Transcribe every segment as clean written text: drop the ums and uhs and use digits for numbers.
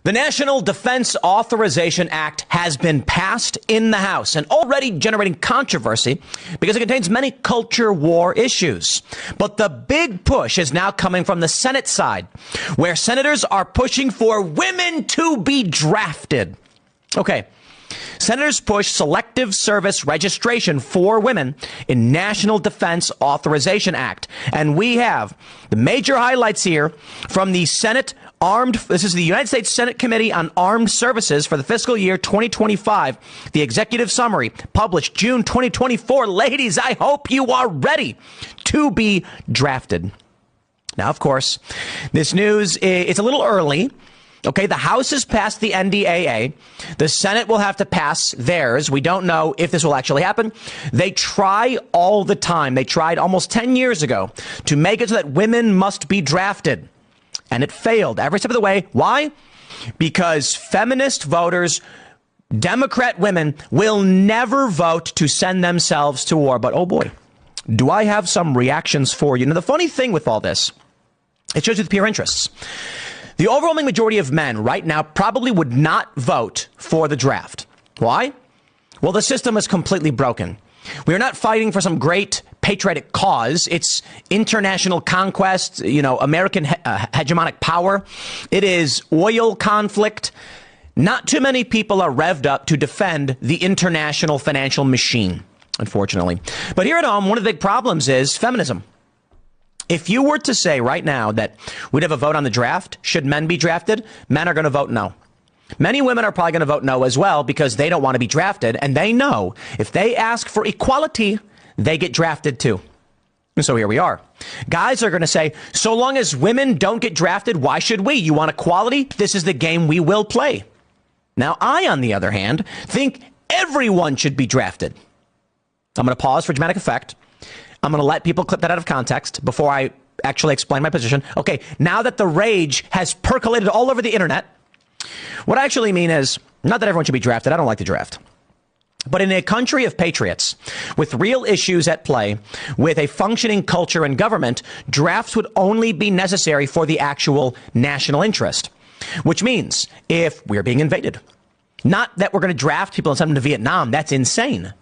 The National Defense Authorization Act has been passed in the House and already generating controversy because it contains many culture war issues. But the big push is now coming from the Senate side, where senators are pushing for women to be drafted. Okay. Senators push selective service registration for women in National Defense Authorization Act. And we have the major highlights here from the Senate This is the United States Senate Committee on Armed Services for the fiscal year 2025. The executive summary published June 2024. Ladies, I hope you are ready to be drafted. Now, of course, this news is a little early. Okay, the House has passed the NDAA. The Senate will have to pass theirs. We don't know if this will actually happen. They try all the time. They tried almost 10 years ago to make it so that women must be drafted. And it failed every step of the way. Why? Because feminist voters, Democrat women, will never vote to send themselves to war. But oh boy, do I have some reactions for you. Now, the funny thing with all this, it shows you the pure interests. The overwhelming majority of men right now probably would not vote for the draft. Why? Well, the system is completely broken. We are not fighting for some great patriotic cause. It's international conquest, American hegemonic power. It is oil conflict. Not too many people are revved up to defend the international financial machine, unfortunately. But here at home, one of the big problems is feminism. If you were to say right now that we'd have a vote on the draft, should men be drafted, men are going to vote no. Many women are probably going to vote no as well because they don't want to be drafted. And they know if they ask for equality, they get drafted too. And so here we are. Guys are going to say, so long as women don't get drafted, why should we? You want equality? This is the game we will play. Now, I, on the other hand, think everyone should be drafted. I'm going to pause for dramatic effect. I'm going to let people clip that out of context before I actually explain my position. Okay, now that the rage has percolated all over the internet, what I actually mean is not that everyone should be drafted. I don't like the draft. But in a country of patriots, with real issues at play, with a functioning culture and government, drafts would only be necessary for the actual national interest. Which means if we're being invaded, not that we're going to draft people and send them to Vietnam. That's insane.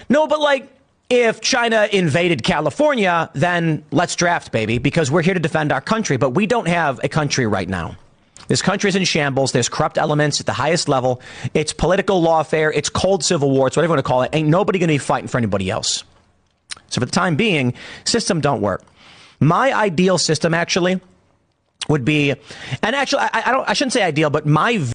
No, but if China invaded California, then let's draft, baby, because we're here to defend our country. But we don't have a country right now. This country is in shambles. There's corrupt elements at the highest level. It's political lawfare. It's cold civil war. It's whatever you want to call it. Ain't nobody going to be fighting for anybody else. So for the time being, system don't work. My ideal system actually would be, and actually, I shouldn't say ideal, but my